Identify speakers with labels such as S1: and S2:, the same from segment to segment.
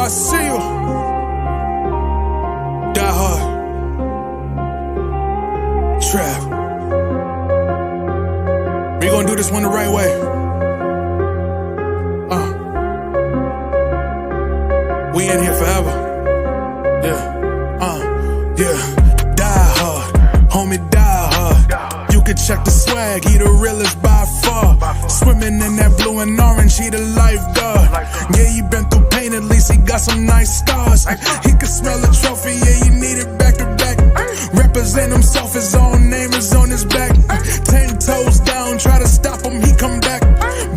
S1: I see you. Die hard. Trap. We gonna do this one the right way. We in here forever. Yeah. Die hard. Homie, die hard. You can check the swag, he the realest by far. Swimming in that blue and orange, he the lifeguard. Yeah, he been through pain, at least he got some nice scars. He can smell a trophy, yeah, he need it back to back. Represent himself, his own name is on his back. 10 toes down, try to stop him, he come back.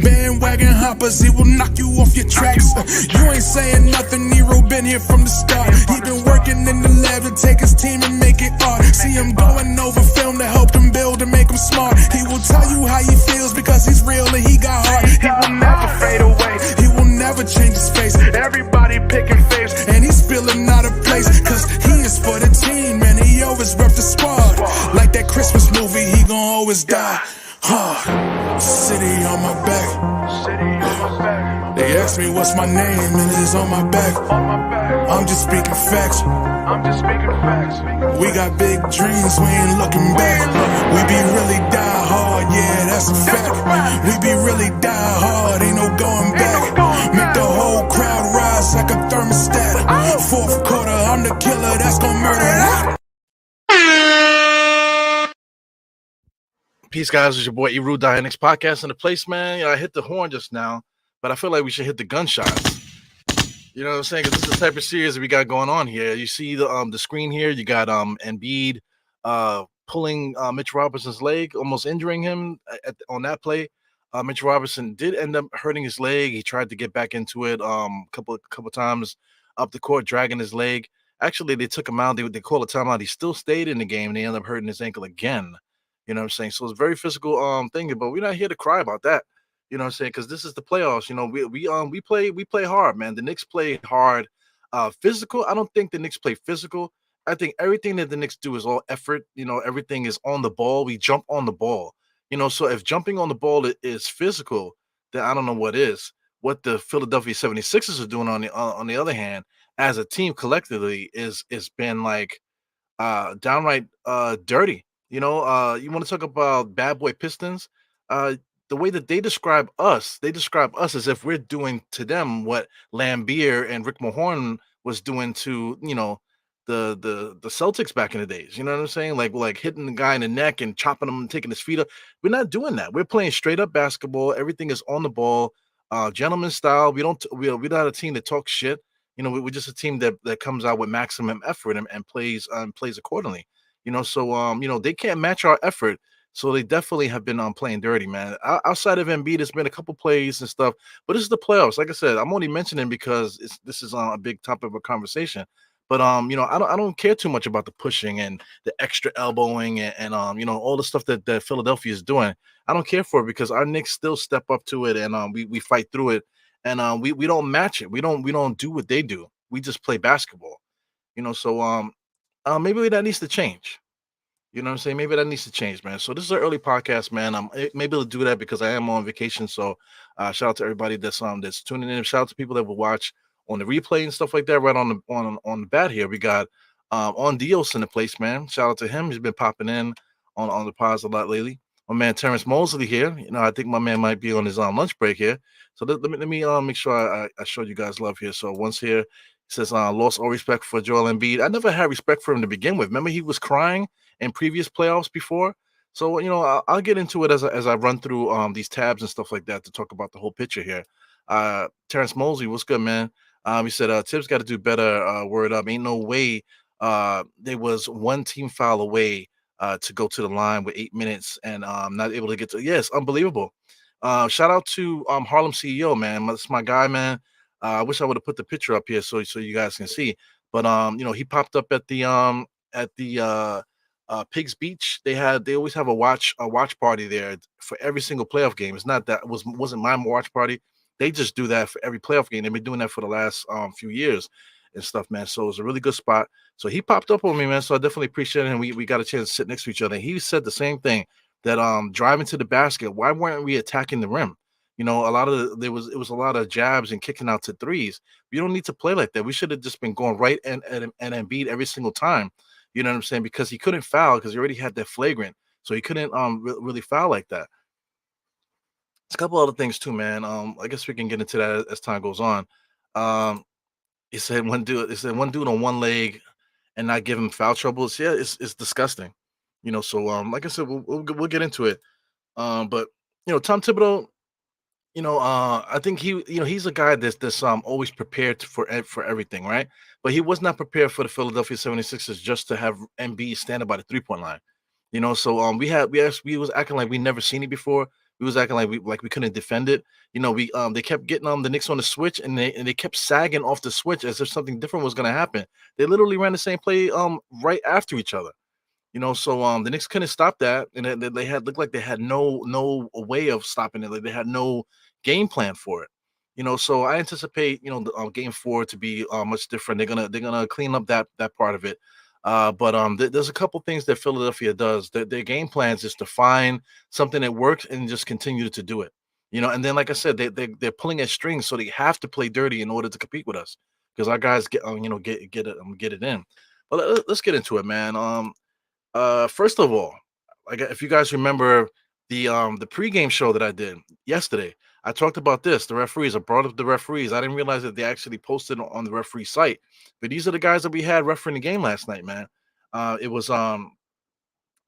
S1: Bandwagon hoppers, he will knock you off your tracks. You ain't saying nothing, Nero been here from the start. He been working in the lab to take his team and make it art. See him going over film to help him build and make him smart. He will tell you how he feels because he's real and he got heart. He will never fade away, he will never change his face. Everybody picking faves and he's feeling out of place. Cause he is for the team and he always rep the squad. Like that Christmas movie, he gon' always die hard. City on my back. They ask me what's my name and it's on my back. I'm just speaking facts. We got big dreams, we ain't looking back. We be really die hard, yeah, that's a fact. We be really die hard, ain't no going back. Make the whole crowd rise like a thermostat. Fourth quarter, I'm the killer that's gonna murder that.
S2: Peace, guys. It's your boy Eru, the Antics podcast in the place, man. I hit the horn just now, but I feel like we should hit the gunshots. You know what I'm saying? Because this is the type of series that we got going on here. You see the screen here. You got Embiid pulling Mitch Robinson's leg, almost injuring him on that play. Mitch Robinson did end up hurting his leg. He tried to get back into it couple times up the court, dragging his leg. Actually, they took him out. They called a timeout. He still stayed in the game, and they ended up hurting his ankle again. You know what I'm saying? So it's a very physical thing, but we're not here to cry about that. You know what I'm saying? Because this is the playoffs. You know, we play hard, man. The Knicks play hard. Physical, I don't think the Knicks play physical. I think everything that the Knicks do is all effort. You know, everything is on the ball. We jump on the ball. You know, so if jumping on the ball is physical, then I don't know what is. What the Philadelphia 76ers are doing on the other hand, as a team collectively, is been like downright dirty. You know, you want to talk about bad boy Pistons? The way that they describe us as if we're doing to them what Lambeer and Rick Mahorn was doing to, you know, the Celtics back in the days. You know what I'm saying? Like hitting the guy in the neck and chopping him and taking his feet up. We're not doing that. We're playing straight up basketball. Everything is on the ball, gentleman style. We're not a team that talks shit. You know, we're just a team that comes out with maximum effort and plays accordingly. You know, so you know, they can't match our effort. So they definitely have been playing dirty, man. Outside of Embiid, there's been a couple plays and stuff, but this is the playoffs. Like I said, I'm only mentioning because this is a big topic of conversation. But you know, I don't care too much about the pushing and the extra elbowing and you know, all the stuff that Philadelphia is doing. I don't care for it because our Knicks still step up to it and we fight through it and we don't match it. We don't do what they do. We just play basketball. You know, so maybe that needs to change. You know what I'm saying? Maybe that needs to change, man. So this is an early podcast, man. Maybe I'll do that because I am on vacation. So shout out to everybody that's tuning in. Shout out to people that will watch on the replay and stuff like that. Right on the bat here, we got on Dios in the place, man. Shout out to him. He's been popping in on the pods a lot lately. My man Terrence Mosley here. You know, I think my man might be on his lunch break here. So let me make sure I show you guys love here. So once here. Says lost all respect for Joel Embiid. I never had respect for him to begin with. Remember, he was crying in previous playoffs before. So you know, I'll get into it as I run through these tabs and stuff like that to talk about the whole picture here. Terrence Mosley, what's good, man? He said Tibbs got to do better. Word up, ain't no way. There was one team foul away to go to the line with 8 minutes and not able to get to. Yes, unbelievable. Shout out to Harlem CEO, man. That's my guy, man. I wish I would have put the picture up here so you guys can see. But you know, he popped up at the Pigs Beach. They always have a watch party there for every single playoff game. It's not that wasn't my watch party. They just do that for every playoff game. They've been doing that for the last few years and stuff, man. So it's a really good spot. So he popped up on me, man. So I definitely appreciate it. And we got a chance to sit next to each other. He said the same thing that driving to the basket. Why weren't we attacking the rim? A lot of it was a lot of jabs and kicking out to threes. We don't need to play like that. We should have just been going right and Embiid every single time. You know what I'm saying? Because he couldn't foul because he already had that flagrant, so he couldn't really foul like that. It's a couple other things too, man. I guess we can get into that as time goes on. Um, he said one dude on one leg and not give him foul troubles. Yeah, it's disgusting. So like I said, we'll get into it. But Tom Thibodeau, I think he's a guy that's always prepared for everything, right? But he was not prepared for the Philadelphia 76ers just to have MB stand by the 3-point line. So we was acting like we never seen it before. We was acting like we couldn't defend it. We they kept getting the Knicks on the switch, and they kept sagging off the switch as if something different was gonna happen. They literally ran the same play right after each other. So the Knicks couldn't stop that, and they had looked like they had no way of stopping it. Like they had no game plan for it. So I anticipate the game four to be much different. They're gonna clean up that part of it. But there's a couple things that Philadelphia does. Their game plans is to find something that works and just continue to do it. And then like I said, they're pulling at strings, so they have to play dirty in order to compete with us because our guys get it in. But let's get into it, man. First of all, like if you guys remember the pregame show that I did yesterday, I talked about this. The referees. I brought up the referees. I didn't realize that they actually posted on the referee site. But these are the guys that we had refereeing the game last night, man. It was my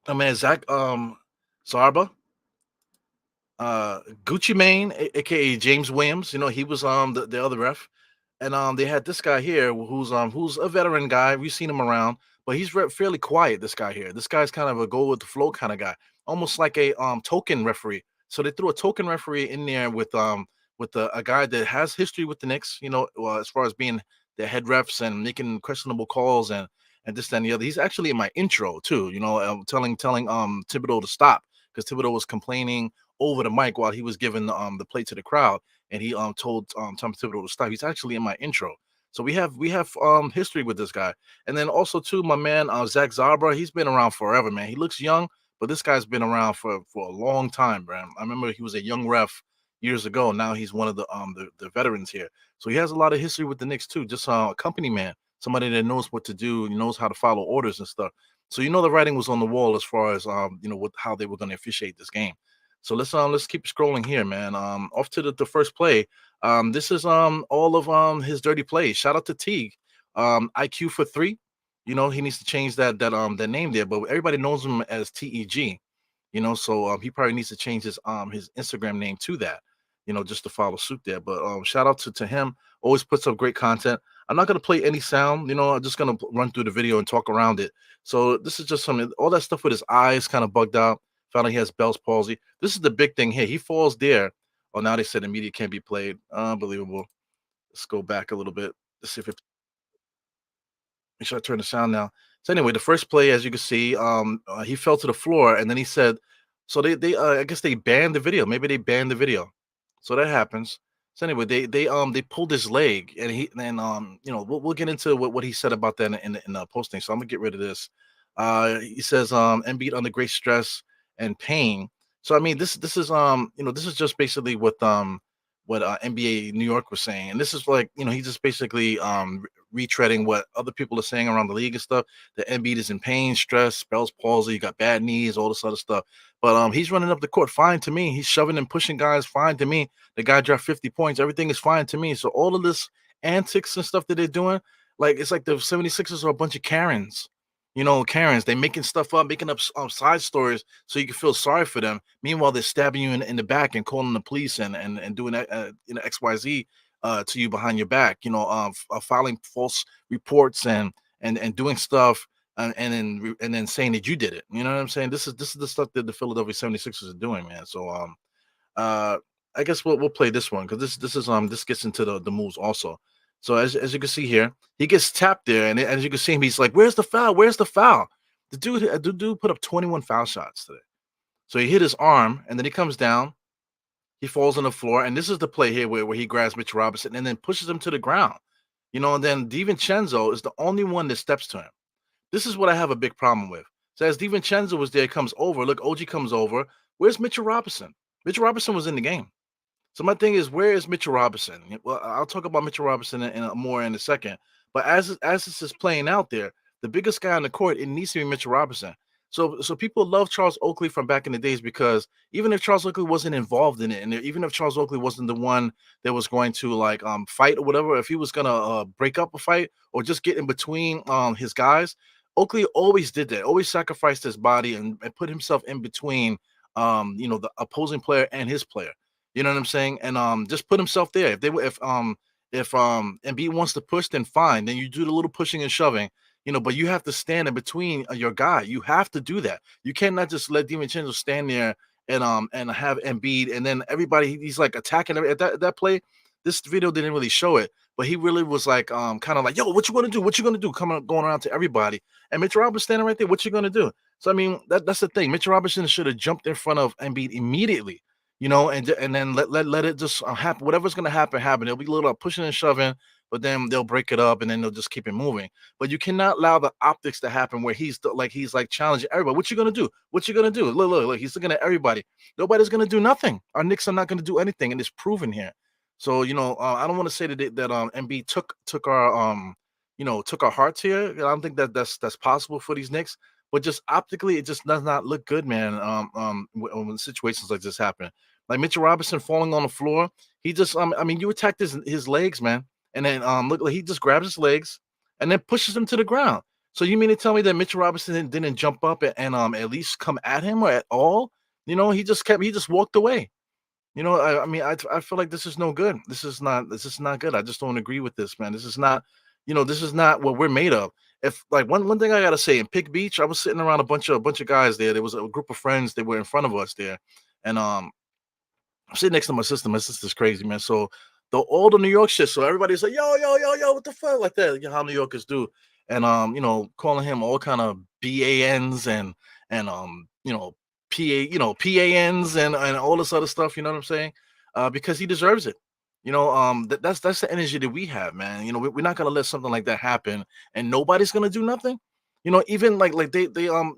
S2: man Zach Zarba, Gucci Mane, aka James Williams. He was the other ref, and they had this guy here who's a veteran guy. We've seen him around, but he's fairly quiet. This guy here, this guy's kind of a go with the flow kind of guy, almost like a token referee. So they threw a token referee in there with a guy that has history with the Knicks. As far as being the head refs and making questionable calls and this that, and the other. He's actually in my intro too. Telling Thibodeau to stop because Thibodeau was complaining over the mic while he was giving the play to the crowd, and he told Tom Thibodeau to stop. He's actually in my intro. So we have history with this guy. And then also too, my man Zach Zabra, he's been around forever, man. He looks young, but this guy's been around for a long time, man. I remember he was a young ref years ago. Now he's one of the veterans here. So he has a lot of history with the Knicks too. Just a company man, somebody that knows what to do, knows how to follow orders and stuff. So the writing was on the wall as far as how they were going to officiate this game. So let's keep scrolling here, man. Off to the first play. This is all of his dirty plays. Shout out to Teague. IQ for three. He needs to change that name there, but everybody knows him as TEG. So he probably needs to change his Instagram name to that, just to follow suit there. But shout out to him. Always puts up great content. I'm not gonna play any sound, I'm just gonna run through the video and talk around it. So this is just something, all that stuff with his eyes kind of bugged out. Found out he has Bell's palsy. This is the big thing here. He falls there. Oh, now they said the media can't be played. Unbelievable. Let's go back a little bit. Let's see if it make sure I turn the sound now. So anyway, the first play, as you can see, he fell to the floor, and then he said, so they I guess they banned the video. Maybe they banned the video. So that happens. So anyway, they pulled his leg, and we'll get into what he said about that in the posting. So I'm gonna get rid of this. He says Embiid under great stress and pain. So I mean, this is this is just basically what NBA New York was saying, and this is like he's just basically retreading what other people are saying around the league and stuff. The Embiid is in pain, stress, Bell's palsy, got bad knees, all this other stuff. But he's running up the court fine to me. He's shoving and pushing guys fine to me. The guy dropped 50 points. Everything is fine to me. So all of this antics and stuff that they're doing, like it's like the 76ers are a bunch of Karens. Karens, they making stuff up, making up side stories so you can feel sorry for them. Meanwhile, they're stabbing you in the back and calling the police and doing XYZ to you behind your back. Filing false reports and doing stuff and then saying that you did it. You know what I'm saying? This is the stuff that the Philadelphia 76ers are doing, man. So uh I guess we'll play this one because this gets into the moves also. So as you can see here, he gets tapped there, and as you can see him, he's like, "Where's the foul? Where's the foul?" The dude put up 21 foul shots today. So he hit his arm, and then he comes down, he falls on the floor, and this is the play here where he grabs Mitch Robinson and then pushes him to the ground. And then DiVincenzo is the only one that steps to him. This is what I have a big problem with. So as DiVincenzo was there, comes over. Look, OG comes over. Where's Mitchell Robinson? Mitchell Robinson was in the game. So my thing is, where is Mitchell Robinson? Well, I'll talk about Mitchell Robinson more in a second. But as this is playing out there, the biggest guy on the court, it needs to be Mitchell Robinson. So people love Charles Oakley from back in the days because even if Charles Oakley wasn't involved in it, and even if Charles Oakley wasn't the one that was going to like fight or whatever, if he was gonna break up a fight or just get in between his guys, Oakley always did that, always sacrificed his body and put himself in between the opposing player and his player. You know what I'm saying? And just put himself there. If Embiid wants to push, then fine. Then you do the little pushing and shoving, but you have to stand in between your guy. You have to do that. You cannot just let DiVincenzo stand there and have Embiid and then everybody he's like attacking at that play. This video didn't really show it, but he really was like kind of like, yo, what you gonna do? What you gonna do? Coming going around to everybody. And Mitchell Robinson standing right there, what you gonna do? So I mean, that's the thing. Mitchell Robinson should have jumped in front of Embiid immediately, and then let it just happen. Whatever's gonna happen, happen. There'll be a little pushing and shoving, but then they'll break it up and then they'll just keep it moving. But you cannot allow the optics to happen where he's like challenging everybody. What you gonna do? What you gonna do? Look. He's looking at everybody. Nobody's gonna do nothing. Our Knicks are not gonna do anything, and it's proven here. So I don't want to say that MB took our took our hearts here. I don't think that's possible for these Knicks. But just optically, it just does not look good, man. When situations like this happen, like Mitchell Robinson falling on the floor, he just I mean, you attacked his legs, man, and then look like he just grabs his legs and then pushes him to the ground. So you mean to tell me that Mitchell Robinson didn't jump up and at least come at him or at all? He just walked away. I mean, I feel like this is no good. This is not good. I just don't agree with this, man. This is not what we're made of. If like one thing I gotta say, in Pick Beach, I was sitting around a bunch of guys there. There was a group of friends that were in front of us there, and I'm sitting next to my sister. My sister's crazy, man. So all the New York shit. So everybody's like, yo, yo, yo, yo, what the fuck, like that. How New Yorkers do, and calling him all kind of BANs and PANs and all this other stuff. You know what I'm saying? Because he deserves it. That's the energy that we have, man. We're not gonna let something like that happen, and nobody's gonna do nothing. Even like they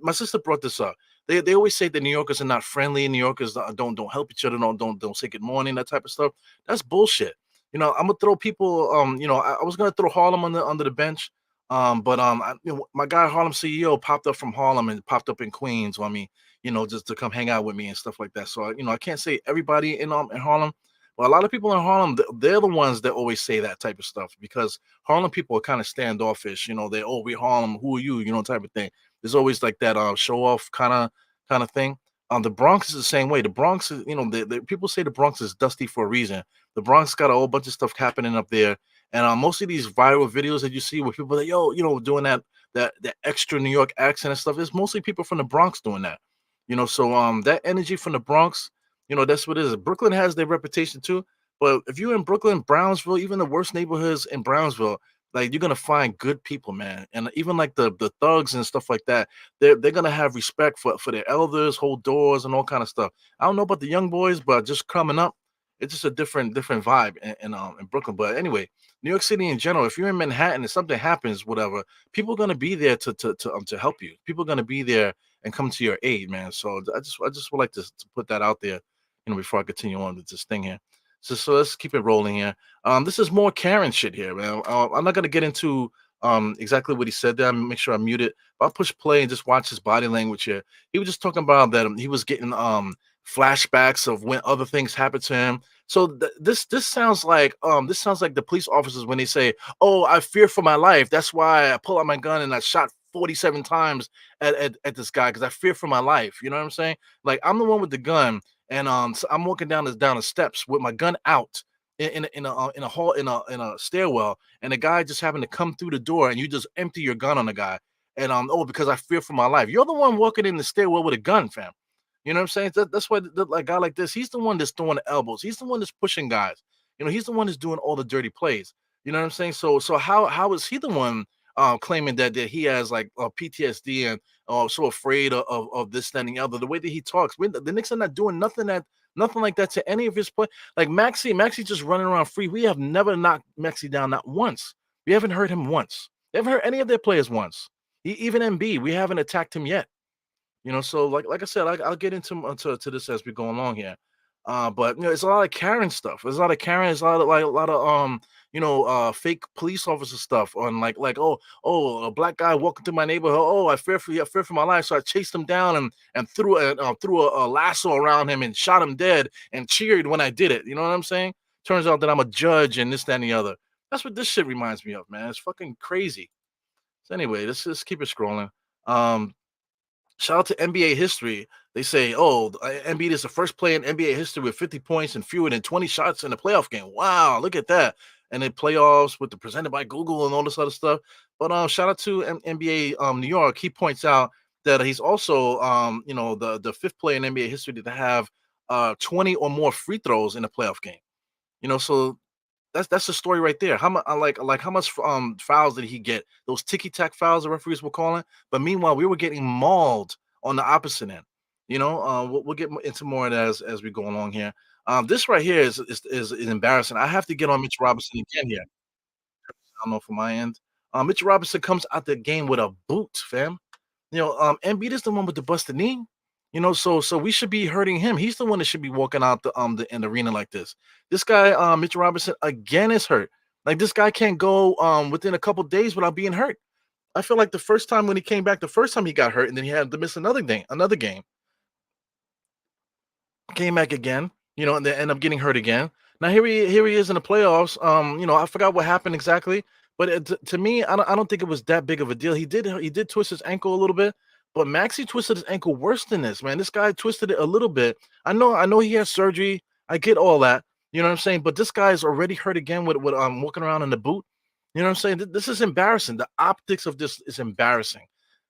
S2: my sister brought this up. They always say that New Yorkers are not friendly. New Yorkers don't help each other. Don't say good morning. That type of stuff. That's bullshit. I'm gonna throw people. I was gonna throw Harlem under the bench. But my guy Harlem CEO popped up from Harlem and popped up in Queens on me. Just to come hang out with me and stuff like that. So I can't say everybody in Harlem. Well, a lot of people in Harlem, they're the ones that always say that type of stuff because Harlem people are kind of standoffish. We Harlem, who are you? Type of thing. There's always like that show off kind of thing. The Bronx is the same way. The Bronx is, the people say the Bronx is dusty for a reason. The Bronx got a whole bunch of stuff happening up there, and most of these viral videos that you see where people are like, yo, doing that extra New York accent and stuff, it's mostly people from the Bronx doing that. So that energy from the Bronx, that's what it is. Brooklyn has their reputation too, but if you're in Brooklyn, Brownsville, even the worst neighborhoods in Brownsville, like you're gonna find good people, man. And even like the thugs and stuff like that, they're gonna have respect for their elders, hold doors and all kind of stuff. I don't know about the young boys, but just coming up, it's just a different vibe in Brooklyn. But anyway, New York City in general, if you're in Manhattan and something happens, whatever, people are gonna be there to help you. People are gonna be there and come to your aid, man. So I just would like to put that out there, before I continue on with this thing here. So let's keep it rolling here. This is more Karen shit here, man. I'm not gonna get into exactly what he said there. I'm make sure I mute it. But I'll push play and just watch his body language here. He was just talking about that he was getting flashbacks of when other things happened to him. So this sounds like the police officers when they say, "Oh, I fear for my life. That's why I pull out my gun and I shot 47 times at this guy because I fear for my life." You know what I'm saying? Like I'm the one with the gun, and so I'm walking down the steps with my gun out in a hall in a stairwell, and the guy just happened to come through the door, and you just empty your gun on the guy, and because I fear for my life. You're the one walking in the stairwell with a gun, fam. You know what I'm saying? That's why like guy like this, he's the one that's throwing the elbows. He's the one that's pushing guys. He's the one that's doing all the dirty plays. You know what I'm saying? So how is he the one claiming that he has like PTSD and so afraid of this, that, and the other? The way that he talks, the Knicks are not doing nothing like that to any of his play. Like Maxi just running around free. We have never knocked Maxi down, not once. We haven't hurt him once. We haven't hurt any of their players once. Even MB, we haven't attacked him yet. So like I said, I'll get into to this as we go along here. But it's a lot of Karen stuff. There's a lot of Karen. There's a lot of fake police officer stuff on a black guy walking through my neighborhood. Oh, I fear for my life, so I chased him down and threw a lasso around him and shot him dead and cheered when I did it. You know what I'm saying? Turns out that I'm a judge and this, that, and the other. That's what this shit reminds me of, man. It's fucking crazy. So anyway, let's just keep it scrolling. Um, Shout out to NBA history. They say, oh, Embiid is the first player in NBA history with 50 points and fewer than 20 shots in a playoff game. Wow, look at that. And then playoffs with the presented by Google and all this other stuff. But shout out to NBA New York. He points out that he's also, the fifth player in NBA history to have 20 or more free throws in a playoff game. So that's the story right there. How much how much fouls did he get? Those ticky tack fouls the referees were calling. But meanwhile, we were getting mauled on the opposite end. We'll get into more of that as we go along here. This right here is embarrassing. I have to get on Mitch Robinson again here. I don't know from my end. Mitch Robinson comes out the game with a boot, fam. Embiid is the one with the busted knee. So we should be hurting him. He's the one that should be walking out the arena like this. This guy, Mitch Robinson, again is hurt. Like this guy can't go within a couple days without being hurt. I feel like the first time when he came back, the first time he got hurt, and then he had to miss another game. Came back again, and then end up getting hurt again. Now here he is in the playoffs. I forgot what happened exactly, but to me, I don't think it was that big of a deal. He did twist his ankle a little bit, but Maxi twisted his ankle worse than this, man. This guy twisted it a little bit. I know he has surgery. I get all that. You know what I'm saying? But this guy is already hurt again with walking around in the boot. You know what I'm saying? This is embarrassing. The optics of this is embarrassing.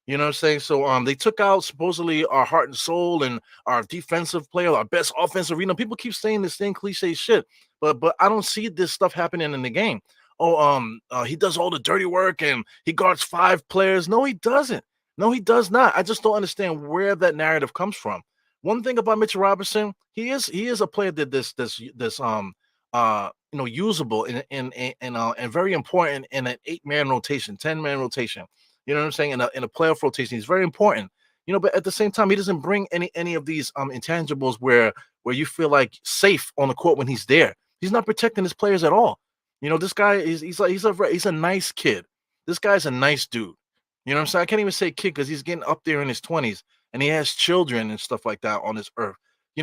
S2: You know what I'm saying? So they took out supposedly our heart and soul and our defensive player, our best offensive. People keep saying this same cliche shit, but I don't see this stuff happening in the game. Oh, he does all the dirty work and he guards 5 players. No, he doesn't. No, he does not. I just don't understand where that narrative comes from. One thing about Mitchell Robinson, he is a player that usable and very important in an 8-man rotation, 10-man rotation. You know what I'm saying? In a playoff rotation, he's very important. But at the same time, he doesn't bring any of these intangibles where you feel like safe on the court when he's there. He's not protecting his players at all. This guy he's a nice kid. This guy's a nice dude. You know what I'm saying? I can't even say kid because he's getting up there in his 20s and he has children and stuff like that on this earth.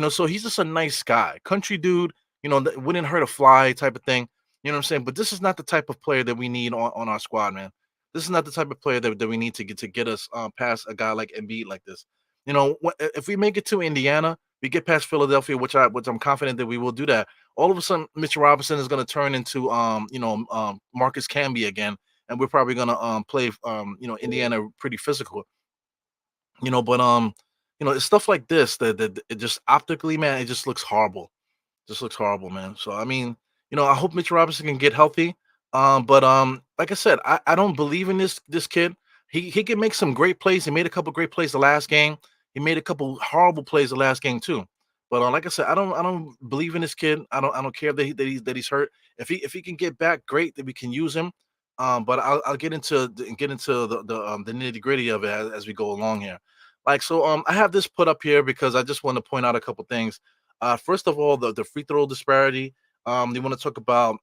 S2: So he's just a nice guy, country dude. That wouldn't hurt a fly type of thing. You know what I'm saying? But this is not the type of player that we need on our squad, man. This is not the type of player that we need to get us past a guy like Embiid like this. If we make it to Indiana, we get past Philadelphia, which I'm confident that we will do that. All of a sudden, Mitch Robinson is going to turn into Marcus Camby again, and we're probably going to play Indiana pretty physical. It's stuff like this that it just optically, man, it just looks horrible. Just looks horrible, man. So I mean, I hope Mitch Robinson can get healthy. But like I said, I don't believe in this kid. He can make some great plays. He made a couple great plays the last game. He made a couple horrible plays the last game too. But like I said, I don't believe in this kid. I don't care that he's hurt. If he can get back, great that we can use him. But I'll get into the nitty gritty of it as we go along here. I have this put up here because I just want to point out a couple things. First of all, the free throw disparity. They want to talk about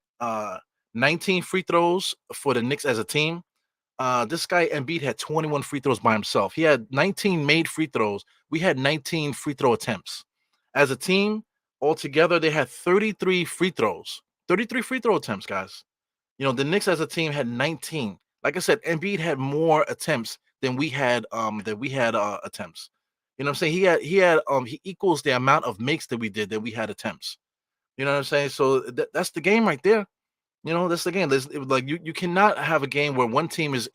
S2: 19 free throws for the Knicks as a team. This guy Embiid had 21 free throws by himself. He had 19 made free throws. We had 19 free throw attempts. As a team, altogether, they had 33 free throws. 33 free throw attempts, guys. The Knicks as a team had 19. Like I said, Embiid had more attempts than we had attempts. You know what I'm saying? He equals the amount of makes that we had attempts. You know what I'm saying? So that's the game right there. That's the game. Like you cannot have a game where one team has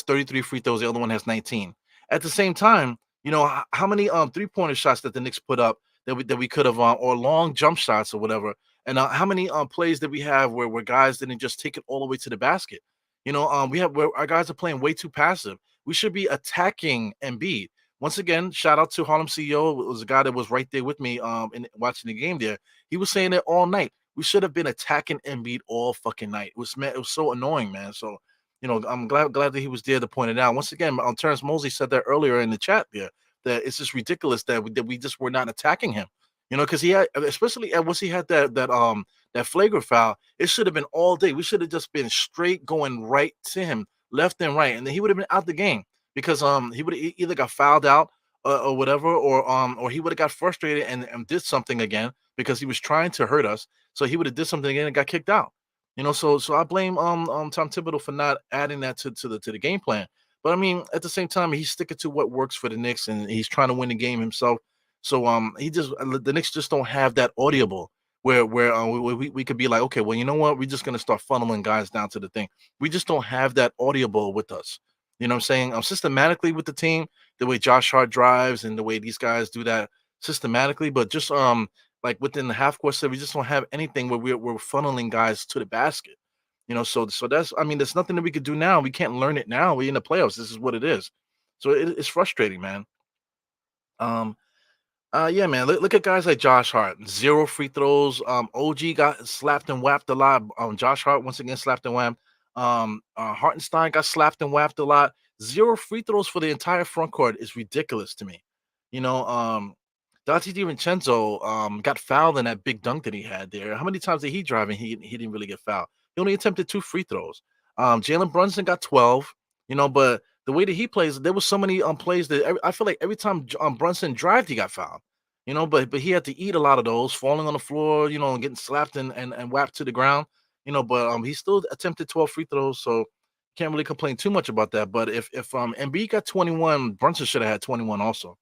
S2: 33 free throws, the other one has 19. At the same time, how many 3-pointer shots that the Knicks put up that we could have or long jump shots or whatever, and how many plays that we have where guys didn't just take it all the way to the basket. Where our guys are playing way too passive. We should be attacking Embiid. Once again, shout out to Harlem CEO. It was a guy that was right there with me in watching the game there. He was saying it all night. We should have been attacking Embiid all fucking night. It was so annoying, man. So, I'm glad that he was there to point it out. Once again, Terrence Mosley said that earlier in the chat there that it's just ridiculous that we just were not attacking him. Because he had, especially once he had that flagrant foul, it should have been all day. We should have just been straight going right to him, left and right, and then he would have been out the game because he would have either got fouled out or whatever, or he would have got frustrated and did something again because he was trying to hurt us. So he would have did something again and got kicked out. So I blame Tom Thibodeau for not adding that to the game plan. But I mean, at the same time, he's sticking to what works for the Knicks, and he's trying to win the game himself. So the Knicks just don't have that audible where we could be like, okay, well, you know what, we're just gonna start funneling guys down to the thing. We just don't have that audible with us. You know what I'm saying? Systematically with the team, the way Josh Hart drives and the way these guys do that systematically, but just like within the half court set, we just don't have anything where we're funneling guys to the basket. So that's, I mean, there's nothing that we could do now. We can't learn it now. We in the playoffs. This is what it is. So it's frustrating, man. Um, yeah, man. Look at guys like Josh Hart, zero free throws. OG got slapped and whapped a lot. Josh Hart once again slapped and whapped. Hartenstein got slapped and whapped a lot. Zero free throws for the entire front court is ridiculous to me. You know, Dante DiVincenzo got fouled in that big dunk that he had there. How many times did he drive and he didn't really get fouled? He only attempted two free throws. Jalen Brunson got 12. But the way that he plays, there was so many plays that I feel like every time Brunson drived, he got fouled. But he had to eat a lot of those, falling on the floor, and getting slapped and whapped to the ground. But he still attempted 12 free throws, so can't really complain too much about that. But if Embiid got 21, Brunson should have had 21 also.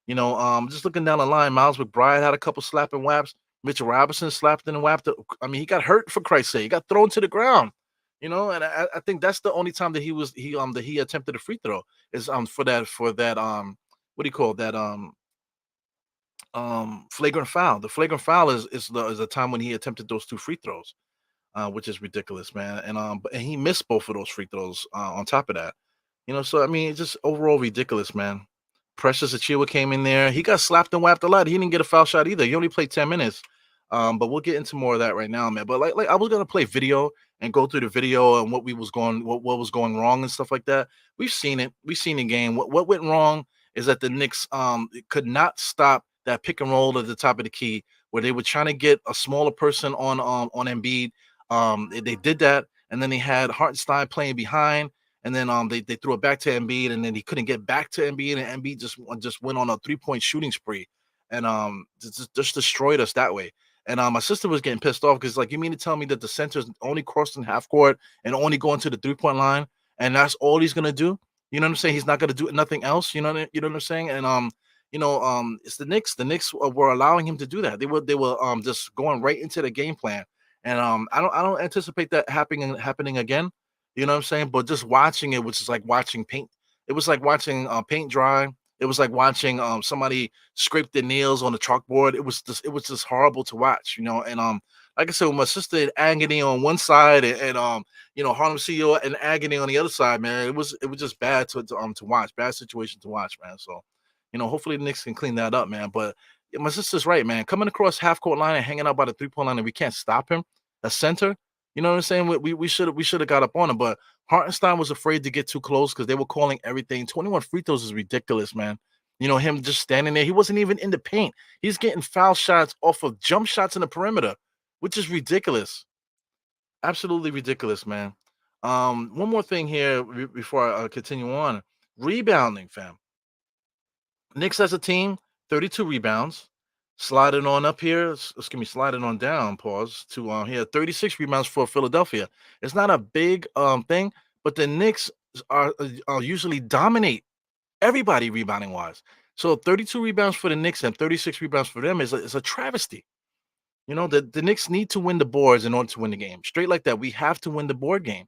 S2: Just looking down the line, Miles McBride had a couple slapping whaps. Mitchell Robinson slapped and whapped. I mean, he got hurt for Christ's sake. He got thrown to the ground. And I think that's the only time that he attempted a free throw is for that what do you call that flagrant foul. The flagrant foul is the time when he attempted those two free throws, which is ridiculous, man. And he missed both of those free throws on top of that. So I mean, it's just overall ridiculous, man. Precious Achiuwa came in there. He got slapped and whapped a lot. He didn't get a foul shot either. He only played 10 minutes. But we'll get into more of that right now, man. But like I was gonna play video and go through the video and what was going wrong and stuff like that. We've seen it. We've seen the game. What went wrong is that the Knicks could not stop that pick and roll at the top of the key where they were trying to get a smaller person on Embiid. They did that, and then they had Hartenstein playing behind. And then they threw it back to Embiid, and then he couldn't get back to Embiid, and Embiid just went on a 3-point shooting spree, and just destroyed us that way. And my sister was getting pissed off because, like, you mean to tell me that the center's only crossing half court and only going to the 3-point line, and that's all he's gonna do? You know what I'm saying? He's not gonna do nothing else. You know what I'm saying? And it's the Knicks. The Knicks were allowing him to do that. They were just going right into the game plan, and I don't anticipate that happening again. You know what I'm saying? But just watching it was just like watching paint. It was like watching paint dry. It was like watching somebody scrape their nails on the chalkboard. It was just horrible to watch, And like I said, with my sister in agony on one side and Harlem CEO in agony on the other side, man, it was just bad to watch, bad situation to watch, man. So, hopefully the Knicks can clean that up, man. But yeah, my sister's right, man. Coming across half court line and hanging out by the 3-point line and we can't stop him, a center. You know what I'm saying? We should have got up on him, but Hartenstein was afraid to get too close because they were calling everything. 21 free throws is ridiculous, man. Him just standing there. He wasn't even in the paint. He's getting foul shots off of jump shots in the perimeter, which is ridiculous. Absolutely ridiculous, man. One more thing here before I continue on. Rebounding, fam. Knicks as a team, 32 rebounds. Sliding on up here, excuse me, sliding on down, pause, to here, 36 rebounds for Philadelphia. It's not a big thing, but the Knicks are usually dominate everybody rebounding wise. So 32 rebounds for the Knicks and 36 rebounds for them is a travesty. The Knicks need to win the boards in order to win the game. Straight like that. We have to win the board game.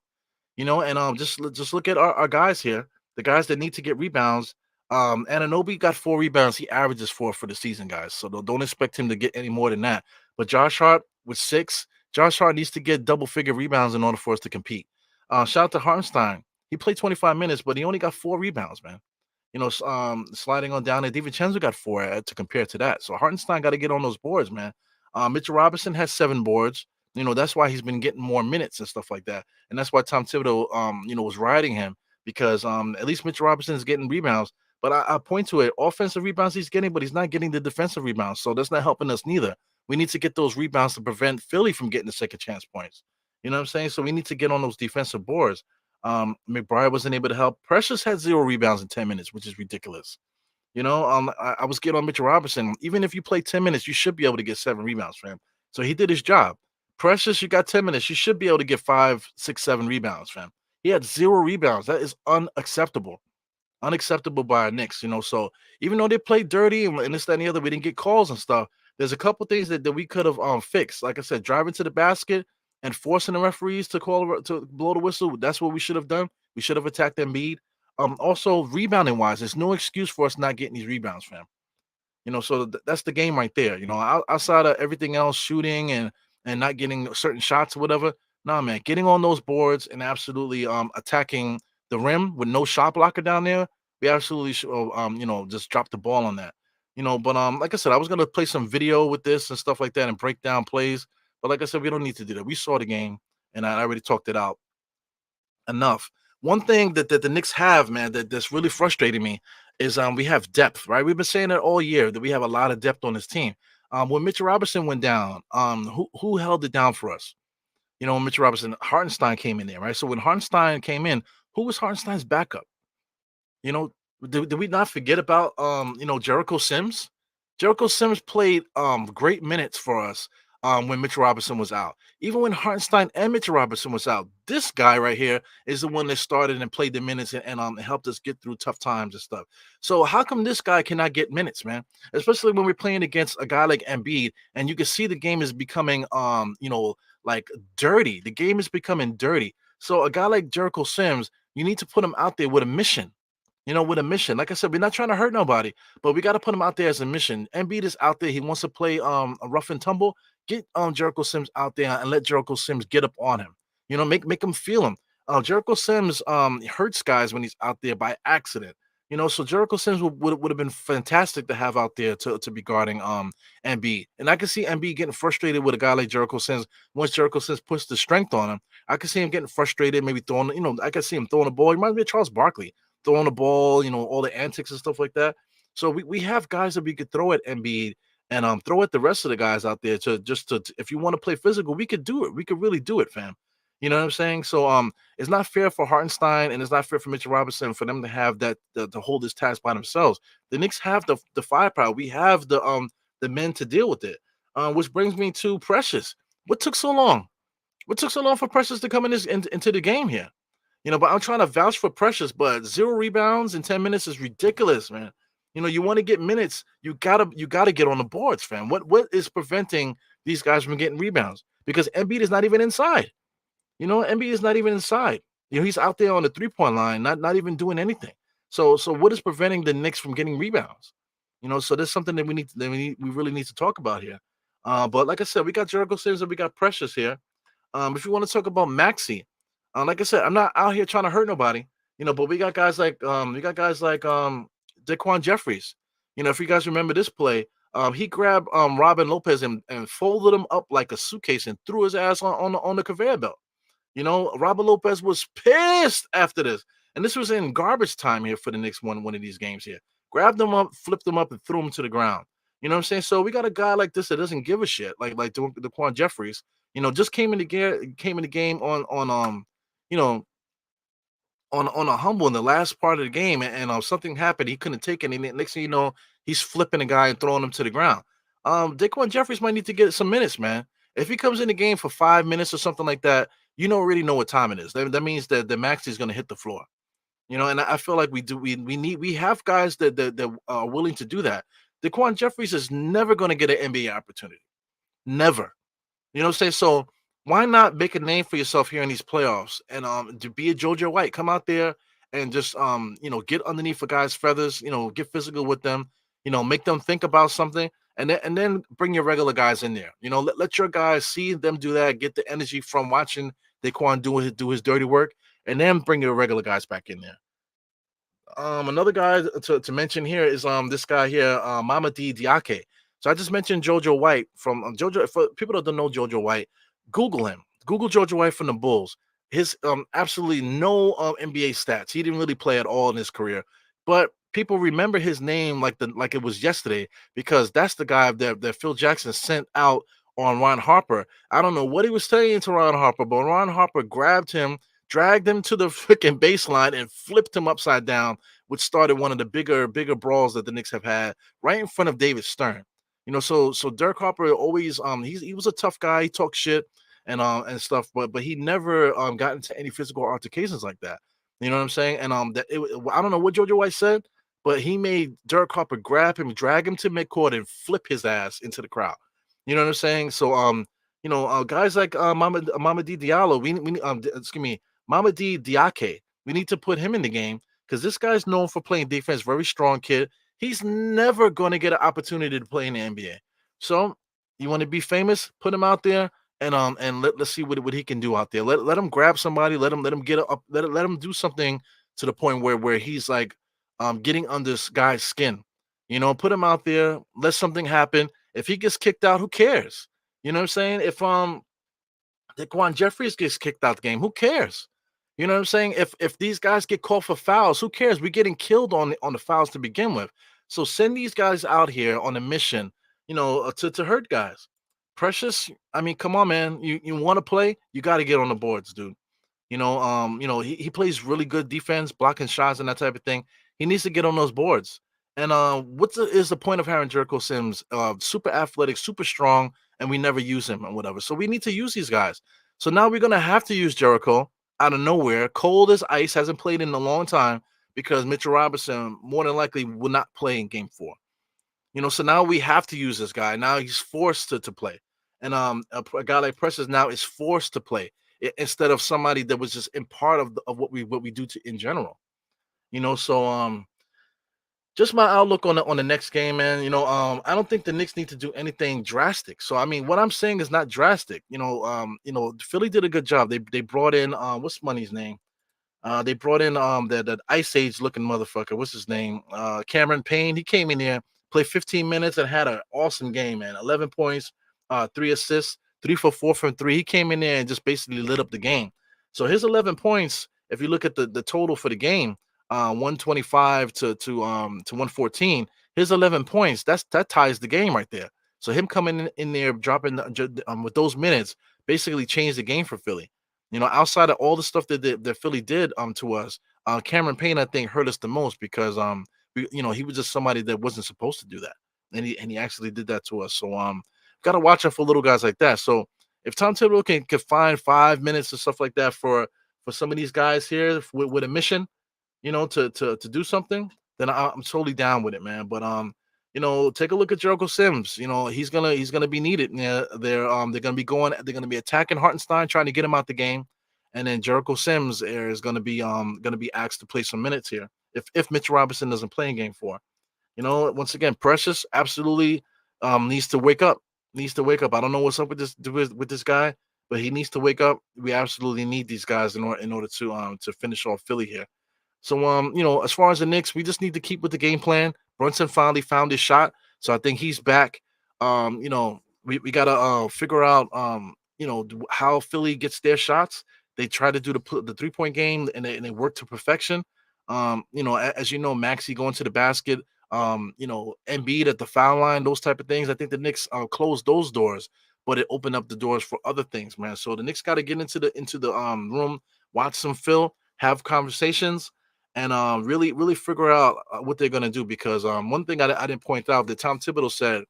S2: And just look at our guys here, the guys that need to get rebounds. Ananobi got 4 rebounds. He averages 4 for the season, guys. So don't expect him to get any more than that. But Josh Hart with 6. Josh Hart needs to get double-figure rebounds in order for us to compete. Shout out to Hartenstein. He played 25 minutes, but he only got 4 rebounds, man. Sliding on down there, DiVincenzo got 4 to compare to that. So Hartenstein got to get on those boards, man. Mitchell Robinson has 7 boards. That's why he's been getting more minutes and stuff like that. And that's why Tom Thibodeau, was riding him because at least Mitchell Robinson is getting rebounds. But I point to it, offensive rebounds he's getting, but he's not getting the defensive rebounds. So that's not helping us neither. We need to get those rebounds to prevent Philly from getting the second chance points. You know what I'm saying? So we need to get on those defensive boards. McBride wasn't able to help. Precious had 0 rebounds in 10 minutes, which is ridiculous. I was getting on Mitchell Robinson. Even if you play 10 minutes, you should be able to get 7 rebounds, fam. So he did his job. Precious, you got 10 minutes. You should be able to get 5, 6, 7 rebounds, fam. He had 0 rebounds. That is unacceptable. Unacceptable by our Knicks, So even though they played dirty and this, that, and the other, we didn't get calls and stuff. There's a couple things that we could have fixed. Like I said, driving to the basket and forcing the referees to blow the whistle. That's what we should have done. We should have attacked Embiid. Also rebounding wise, there's no excuse for us not getting these rebounds, fam. So that's the game right there. Outside of everything else, shooting and not getting certain shots or whatever. Nah, man, getting on those boards and absolutely attacking the rim with no shot blocker down there. We absolutely should, just drop the ball on that. But like I said, I was gonna play some video with this and stuff like that and break down plays. But like I said, we don't need to do that. We saw the game, and I already talked it out enough. One thing that the Knicks have, man, that's really frustrating me is we have depth, right? We've been saying that all year that we have a lot of depth on this team. When Mitchell Robinson went down, who held it down for us? When Mitchell Robinson, Hartenstein came in there, right? So when Hartenstein came in, who was Hartenstein's backup? You know, did we not forget about Jericho Sims? Jericho Sims played great minutes for us when Mitchell Robinson was out. Even when Hartenstein and Mitchell Robinson was out, this guy right here is the one that started and played the minutes and helped us get through tough times and stuff. So how come this guy cannot get minutes, man? Especially when we're playing against a guy like Embiid, and you can see the game is becoming like dirty. The game is becoming dirty. So a guy like Jericho Sims, you need to put him out there with a mission. With a mission. Like I said, we're not trying to hurt nobody, but we got to put him out there as a mission. Embiid is out there. He wants to play a rough and tumble. Get Jericho Sims out there and let Jericho Sims get up on him. Make him feel him. Jericho Sims hurts guys when he's out there by accident. So Jericho Sims would have been fantastic to have out there to be guarding Embiid. And I can see Embiid getting frustrated with a guy like Jericho Sims once Jericho Sims puts the strength on him. I can see him getting frustrated, maybe throwing, I can see him throwing the ball. He reminds me of Charles Barkley throwing the ball, all the antics and stuff like that. So we have guys that we could throw at Embiid and throw at the rest of the guys out there to if you want to play physical, we could do it. We could really do it, fam. You know what I'm saying? So it's not fair for Hartenstein and it's not fair for Mitchell Robinson for them to have that to hold this task by themselves. The Knicks have the firepower. We have the men to deal with it. Which brings me to Precious. What took so long? What took so long for Precious to come into the game here? But I'm trying to vouch for Precious, but 0 rebounds in 10 minutes is ridiculous, man. You want to get minutes, you gotta get on the boards, fam. What is preventing these guys from getting rebounds? Because Embiid is not even inside. Embiid is not even inside. He's out there on the 3-point line, not even doing anything. So what is preventing the Knicks from getting rebounds? So there's something that we really need to talk about here. But like I said, we got Jericho Sims and we got Precious here. If you want to talk about Maxey, like I said, I'm not out here trying to hurt nobody, but we got guys like Daquan Jeffries. If you guys remember this play, he grabbed Robin Lopez and folded him up like a suitcase and threw his ass on the conveyor belt. Robin Lopez was pissed after this. And this was in garbage time here for the Knicks one of these games here. Grabbed them up, flipped them up, and threw them to the ground. You know what I'm saying? So we got a guy like this that doesn't give a shit, like Daquan Jeffries. Just came in the game on you know, on a humble in the last part of the game, and something happened. He couldn't take it. And next thing you know, he's flipping the guy and throwing him to the ground. Daquan Jeffries might need to get some minutes, man. If he comes in the game for 5 minutes or something like that, you don't really know what time it is. That means that the max is going to hit the floor. And I feel like we have guys that are willing to do that. Daquan Jeffries is never going to get an NBA opportunity. Never. You know what I'm saying? So why not make a name for yourself here in these playoffs and to be a JoJo White? Come out there and just get underneath a guy's feathers, get physical with them, make them think about something, and then bring your regular guys in there. Let your guys see them do that, get the energy from watching Daquan do his dirty work, and then bring your regular guys back in there. Another guy to mention here is this guy here, Mamadi Diake. So I just mentioned JoJo White from JoJo. For people that don't know JoJo White, Google him. Google JoJo White from the Bulls. His absolutely no NBA stats. He didn't really play at all in his career, but people remember his name like it was yesterday because that's the guy that Phil Jackson sent out on Ron Harper. I don't know what he was saying to Ron Harper, but Ron Harper grabbed him, dragged him to the freaking baseline, and flipped him upside down, which started one of the bigger brawls that the Knicks have had right in front of David Stern. So Dirk Harper always he was a tough guy. He talked shit and stuff, but he never got into any physical altercations like that. You know what I'm saying? And I don't know what Georgia White said, but he made Dirk Harper grab him, drag him to midcourt, and flip his ass into the crowd. You know what I'm saying? So guys like Mama D Diallo, excuse me, Mama D Diake, we need to put him in the game because this guy's known for playing defense, very strong kid. He's never going to get an opportunity to play in the NBA. So you want to be famous, put him out there and let's see what he can do out there. Let him grab somebody, let him get up, let him do something to the point where he's like getting under this guy's skin. Put him out there, let something happen. If he gets kicked out, who cares? You know what I'm saying? If Daquan Jeffries gets kicked out the game, who cares? You know what I'm saying? If these guys get called for fouls, who cares? We're getting killed on the fouls to begin with. So send these guys out here on a mission, to hurt guys. Precious, I mean, come on, man. You want to play? You got to get on the boards, dude. He plays really good defense, blocking shots and that type of thing. He needs to get on those boards. And is the point of having Jericho Sims? Super athletic, super strong, and we never use him and whatever. So we need to use these guys. So now we're gonna have to use Jericho out of nowhere, cold as ice, hasn't played in a long time because Mitchell Robinson more than likely will not play in Game 4. So now we have to use this guy. Now he's forced to play, and a guy like Precious now is forced to play instead of somebody that was just in part of what we do in general. So just my outlook on the next game, man. I don't think the Knicks need to do anything drastic. So I mean, what I'm saying is not drastic. Philly did a good job. They brought in what's money's name? They brought in that Ice Age looking motherfucker. What's his name? Cameron Payne. He came in there, played 15 minutes, and had an awesome game, man. 11 points, 3 assists, 3 for 4 from three. He came in there and just basically lit up the game. So his 11 points, if you look at the total for the game, 125 to 114. His 11 points, that ties the game right there. So him coming in there, dropping with those minutes, basically changed the game for Philly. Outside of all the stuff that Philly did to us, Cameron Payne I think hurt us the most because he was just somebody that wasn't supposed to do that, and he actually did that to us. So got to watch out for little guys like that. So if Tom Thibodeau can find 5 minutes or stuff like that for some of these guys here with a mission, to do something, then I'm totally down with it, man. But take a look at Jericho Sims. He's gonna be needed. Yeah, they're gonna be attacking Hartenstein, trying to get him out the game, and then Jericho Sims is gonna be asked to play some minutes here if Mitch Robinson doesn't play in Game 4. Once again, Precious absolutely needs to wake up. Needs to wake up. I don't know what's up with this guy, but he needs to wake up. We absolutely need these guys in order to finish off Philly here. So, as far as the Knicks, we just need to keep with the game plan. Brunson finally found his shot, so I think he's back. We gotta figure out, how Philly gets their shots. They try to do the 3-point game, and they work to perfection. As you know, Maxey going to the basket, Embiid at the foul line, those type of things. I think the Knicks closed those doors, but it opened up the doors for other things, man. So the Knicks got to get into the room, watch some film, have conversations, and really figure out what they're gonna do. Because one thing I didn't point out that Tom Thibodeau said,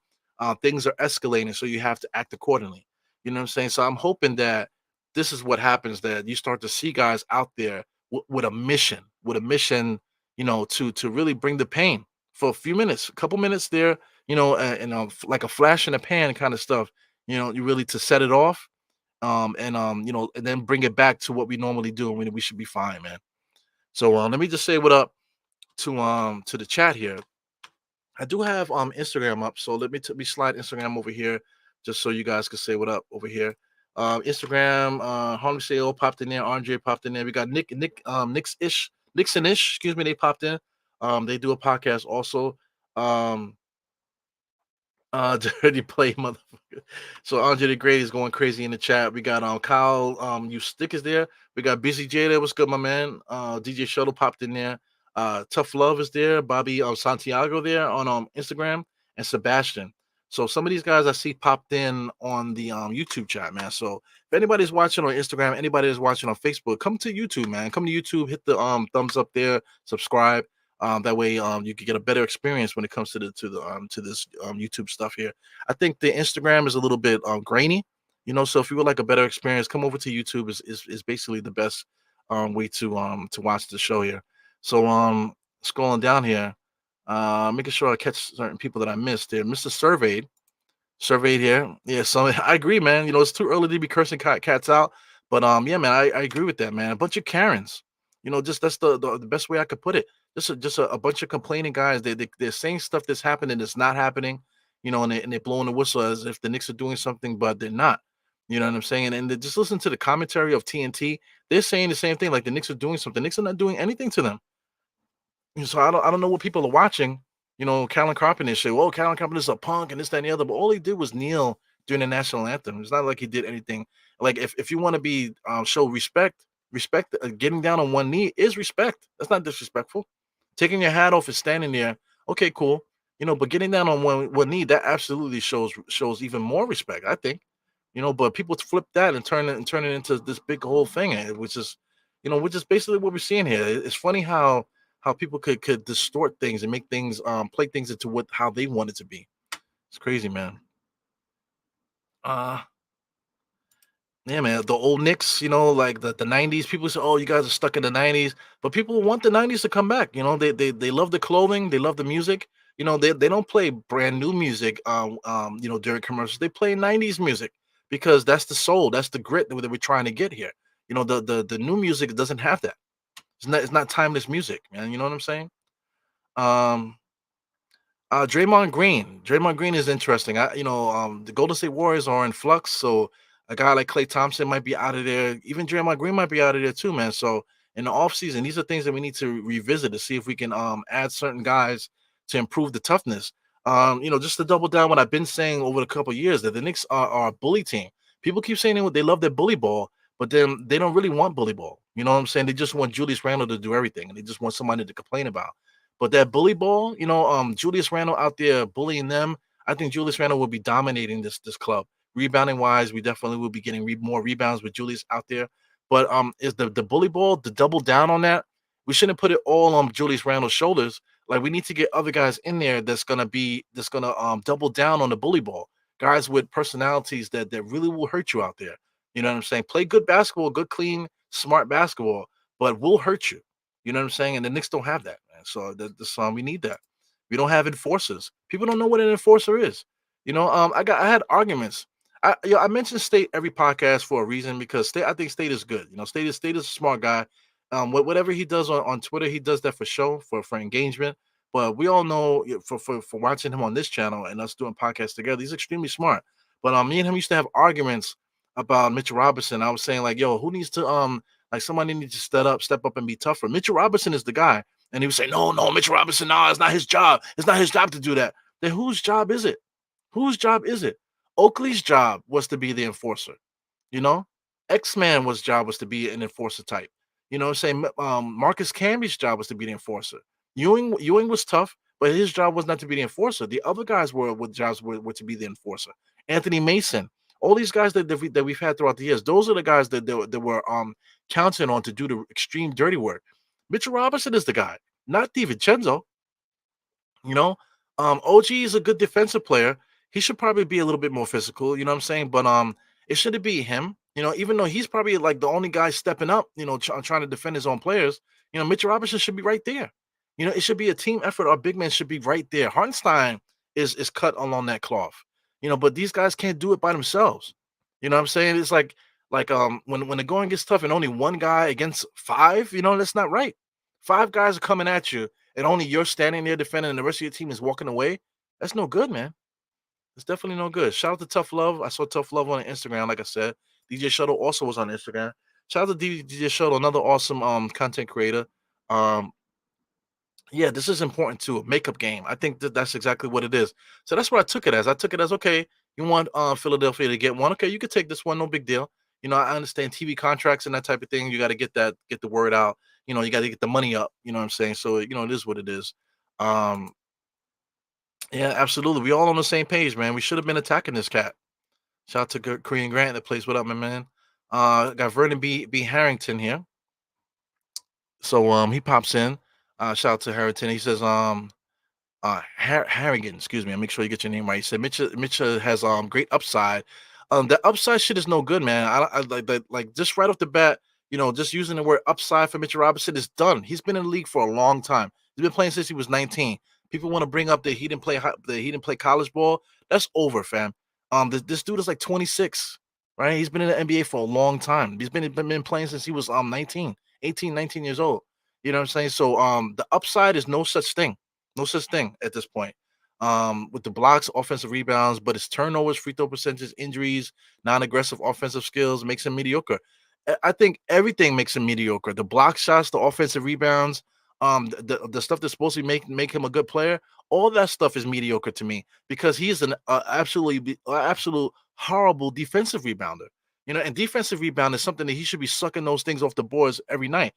S2: things are escalating, so you have to act accordingly. You know what I'm saying? So I'm hoping that this is what happens, that you start to see guys out there with a mission, to really bring the pain for a few minutes, a couple minutes there, and like a flash in the pan kind of stuff. You really to set it off, and then bring it back to what we normally do, and we should be fine, man. So let me just say what up to the chat here. I do have Instagram up, so let me slide Instagram over here just so you guys can say what up over here. Instagram, Harlem Sale popped in there, Andre popped in there. We got Nixon-ish, excuse me, they popped in. They do a podcast also. Dirty play, motherfucker. So Andre the Great is going crazy in the chat. We got Kyle, you stick is there. We got Busy J there. What's good, my man? DJ Shuttle popped in there. Tough Love is there, Bobby Santiago there on Instagram, and Sebastian. So some of these guys I see popped in on the YouTube chat, man. So if anybody's watching on Instagram, anybody is watching on Facebook, come to YouTube, man. Come to YouTube, hit the thumbs up there, subscribe. That way you can get a better experience when it comes to this YouTube stuff here. I think the Instagram is a little bit grainy, so if you would like a better experience, come over to YouTube is basically the best way to watch the show here. So scrolling down here, making sure I catch certain people that I missed there. Mr. Surveyed here. Yeah, so I agree, man. It's too early to be cursing cats out. But yeah, man, I agree with that, man. A bunch of Karens. Just that's the best way I could put it. Just a bunch of complaining guys. They're saying stuff that's happening that's not happening, and they're blowing the whistle as if the Knicks are doing something, but they're not. You know what I'm saying? And just listen to the commentary of TNT. They're saying the same thing, like the Knicks are doing something. Knicks are not doing anything to them. So I don't know what people are watching. Callan Carpenter say, "Well, Callan Carpenter's a punk and this, that, and the other." But all he did was kneel during the national anthem. It's not like he did anything. Like if you want to be show respect. Getting down on one knee is respect. That's not disrespectful. Taking your hat off and standing there, okay, cool. But getting down on one knee, that absolutely shows even more respect, I think. But people flip that and turn it into this big whole thing, which is basically what we're seeing here. It's funny how people could distort things and make things play things into what how they want it to be. It's crazy, man. Uh yeah, man. The old Knicks, like the 90s, people say, "Oh, you guys are stuck in the 90s." But people want the 90s to come back. They love the clothing, they love the music. They don't play brand new music during commercials. They play 90s music because that's the soul, that's the grit that we're trying to get here. The new music doesn't have that. It's not timeless music, man. You know what I'm saying? Um, Draymond Green is interesting. The Golden State Warriors are in flux, so a guy like Klay Thompson might be out of there. Even Draymond Green might be out of there too, man. So in the offseason, these are things that we need to revisit to see if we can add certain guys to improve the toughness. Just to double down what I've been saying over a couple of years, that the Knicks are a bully team. People keep saying they love their bully ball, but then they don't really want bully ball. You know what I'm saying? They just want Julius Randle to do everything, and they just want somebody to complain about. But that bully ball, Julius Randle out there bullying them. I think Julius Randle will be dominating this club. Rebounding wise, we definitely will be getting more rebounds with Julius out there. But is the bully ball to double down on that? We shouldn't put it all on Julius Randle's shoulders. Like we need to get other guys in there that's gonna double down on the bully ball. Guys with personalities that really will hurt you out there. You know what I'm saying? Play good basketball, good, clean, smart basketball, but will hurt you. You know what I'm saying? And the Knicks don't have that, man. So we need that. We don't have enforcers. People don't know what an enforcer is. I had arguments. I mentioned State every podcast for a reason because I think State is good. State is a smart guy. Whatever he does on Twitter, he does that for show, for engagement. But we all know for watching him on this channel and us doing podcasts together, he's extremely smart. But me and him used to have arguments about Mitchell Robinson. I was saying like, yo, who needs to like somebody needs to step up and be tougher. Mitchell Robinson is the guy. And he would say, no, Mitchell Robinson, no, it's not his job. It's not his job to do that. Then whose job is it? Whose job is it? Oakley's job was to be the enforcer. You know, X-Man was job was to be an enforcer type. Saying Marcus Camby's job was to be the enforcer. Ewing was tough, but his job was not to be the enforcer. The other guys were jobs were to be the enforcer. Anthony Mason, all these guys that we've had throughout the years, those are the guys that were counting on to do the extreme dirty work. Mitchell Robinson is the guy, not DiVincenzo. OG is a good defensive player. He should probably be a little bit more physical, you know what I'm saying? But it shouldn't be him. Even though he's probably like the only guy stepping up, trying to defend his own players, Mitchell Robinson should be right there. It should be a team effort. Our big men should be right there. Hartenstein is cut along that cloth. But these guys can't do it by themselves. You know what I'm saying? It's like when the going gets tough and only one guy against five, that's not right. Five guys are coming at you and only you're standing there defending and the rest of your team is walking away. That's no good, man. It's definitely no good. Shout out to Tough Love. I saw Tough Love on Instagram, like I said. DJ Shuttle also was on Instagram. Shout out to DJ Shuttle, another awesome content creator. Um, yeah, this is important too. A makeup game. I think that's exactly what it is. So that's what I took it as. I took it as, okay, you want Philadelphia to get one. Okay, you could take this one, no big deal. I understand TV contracts and that type of thing. You got to get the word out. you got to get the money up. You know what I'm saying? So it is what it is. Um, yeah, absolutely. We all on the same page, man. We should have been attacking this cat. Shout out to Korean Grant that plays. What up, my man? Got Vernon B Harrington here. So he pops in. Shout out to Harrington. He says Harrigan, excuse me. I make sure you get your name right. He said Mitchell has great upside. The upside shit is no good, man. I like that. Like just right off the bat, just using the word upside for Mitchell Robinson is done. He's been in the league for a long time. He's been playing since he was 19. People want to bring up that he didn't play college ball. That's over, fam. This dude is like 26, right? He's been in the NBA for a long time. He's been playing since he was 19, 18, 19 years old. You know what I'm saying? So the upside is no such thing. No such thing at this point. With the blocks, offensive rebounds, but his turnovers, free throw percentages, injuries, non-aggressive offensive skills makes him mediocre. I think everything makes him mediocre. The block shots, the offensive rebounds, the stuff that's supposed to make him a good player. All that stuff is mediocre to me because he is an absolute horrible defensive rebounder. And defensive rebound is something that he should be sucking those things off the boards every night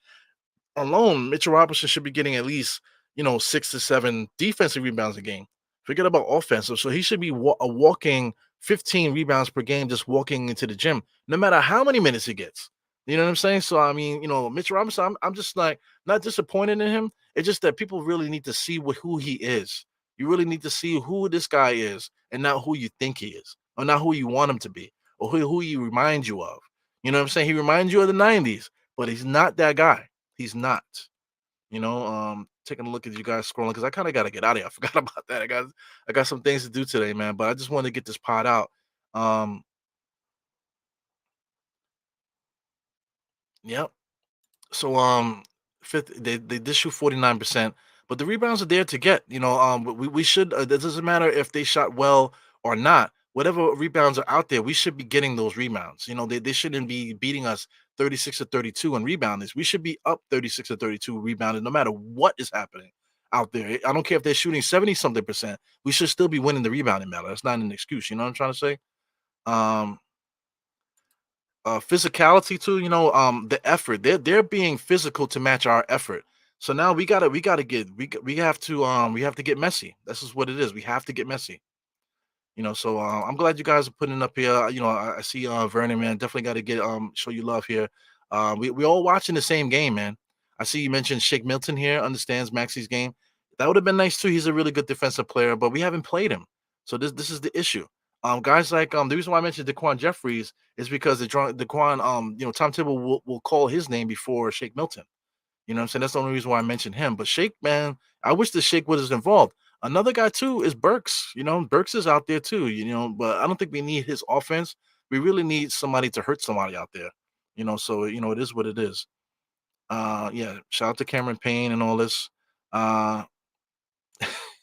S2: alone. Mitchell Robinson should be getting at least 6 to 7 defensive rebounds a game. Forget about offensive. So he should be a walking 15 rebounds per game, just walking into the gym, no matter how many minutes he gets. You know what I'm saying? So I mean, Mitchell Robinson, I'm just like not disappointed in him. It's just that people really need to see who he is. You really need to see who this guy is, and not who you think he is, or not who you want him to be, or who he reminds you of. You know what I'm saying? He reminds you of the '90s, but he's not that guy. He's not. Taking a look at you guys scrolling because I kind of got to get out of here. I forgot about that. I got some things to do today, man. But I just wanted to get this pod out. Um, yep. So fifth they did shoot 49%, but the rebounds are there to get. We should. It doesn't matter if they shot well or not. Whatever rebounds are out there, we should be getting those rebounds. They shouldn't be beating us 36 to 32 in rebounding. We should be up 36 to 32 rebounding, no matter what is happening out there. I don't care if they're shooting 70 something percent. We should still be winning the rebounding battle. That's not an excuse. You know what I'm trying to say? Um, Physicality too, the effort. They're being physical to match our effort. So now we have to get messy. This is what it is. We have to get messy. So I'm glad you guys are putting it up here. I see Vernon, man, definitely got to get show you love here. We all watching the same game, man. I see you mentioned Shake Milton here, understands Maxi's game. That would have been nice too. He's a really good defensive player, but we haven't played him. So this is the issue. Guys like the reason why I mentioned Daquan Jeffries is because Daquan Tom Thibodeau will call his name before Shake Milton. You know what I'm saying? That's the only reason why I mentioned him. But Shake, man, I wish the Shake was involved. Another guy too is Burks. Burks is out there too, but I don't think we need his offense. We really need somebody to hurt somebody out there. So it is what it is. Yeah, shout out to Cameron Payne and all this. Uh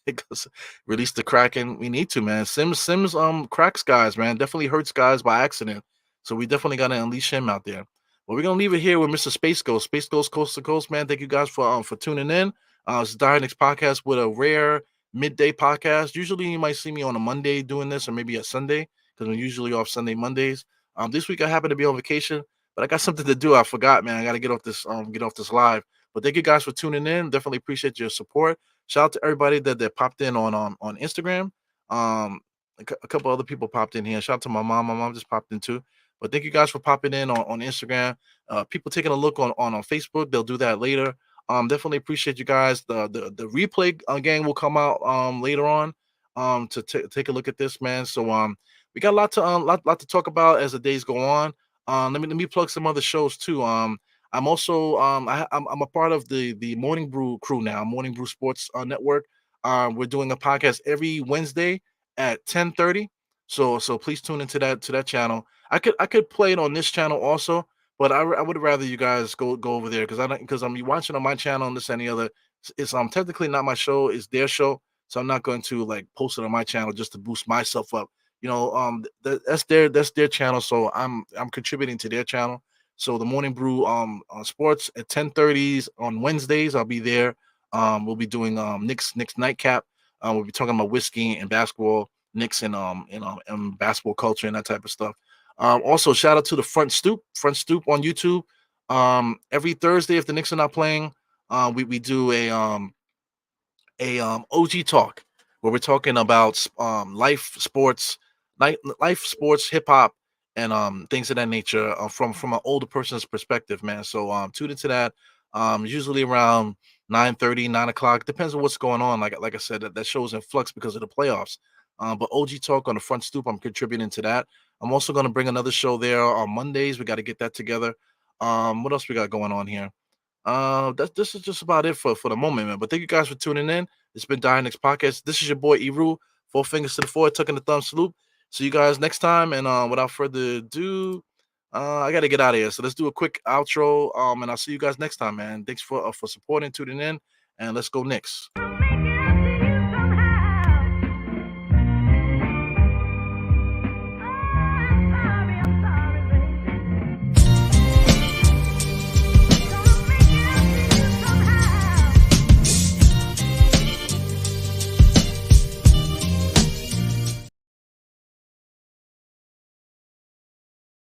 S2: it goes, release the Kraken. We need to, man. Sims cracks guys, man. Definitely hurts guys by accident. So we definitely gotta unleash him out there. Well, we're gonna leave it here with Mr. Space Ghost. Space Ghost Coast to Coast, man. Thank you guys for tuning in. It's Dynamics podcast with a rare midday podcast. Usually you might see me on a Monday doing this, or maybe a Sunday, because I'm usually off Sunday, Mondays. This week I happen to be on vacation, but I got something to do. I forgot, man. I gotta get off this live. But thank you guys for tuning in. Definitely appreciate your support. Shout out to everybody that popped in on Instagram. A couple other people popped in here. Shout out to my mom. My mom just popped in too. But thank you guys for popping in on Instagram. People taking a look on Facebook. They'll do that later. Definitely appreciate you guys. The replay gang will come out later on to take a look at this, man. So we got a lot to talk about as the days go on. Let me plug some other shows too. I'm also I'm a part of the Morning Brew crew now, Morning Brew Sports Network. We're doing a podcast every Wednesday at 10:30. So please tune into that channel. I could play it on this channel also, but I would rather you guys go over there because I'm watching on my channel and this and the other. It's technically not my show, it's their show. So I'm not going to like post it on my channel just to boost myself up. That's their channel. So I'm contributing to their channel. So the Morning Brew on sports at 10:30s on Wednesdays. I'll be there. We'll be doing Knicks nightcap. We'll be talking about whiskey and basketball, Knicks and basketball culture and that type of stuff. Also shout out to the Front Stoop on YouTube. Every Thursday, if the Knicks are not playing, we do a OG talk where we're talking about life, sports, life, sports, hip hop, and things of that nature from an older person's perspective, man. So tune into that. Usually around 9:30, 9 o'clock. Depends on what's going on. Like I said, that show's in flux because of the playoffs. But OG talk on the front stoop, I'm contributing to that. I'm also going to bring another show there on Mondays. We got to get that together. What else we got going on here? This is just about it for the moment, man. But thank you guys for tuning in. It's been Dynamics Podcast. This is your boy Eru. 4 fingers to the forehead, tucking the thumb salute. See you guys next time. And without further ado, I gotta get out of here. So let's do a quick outro. And I'll see you guys next time, man. Thanks for supporting, tuning in, and let's go Knicks.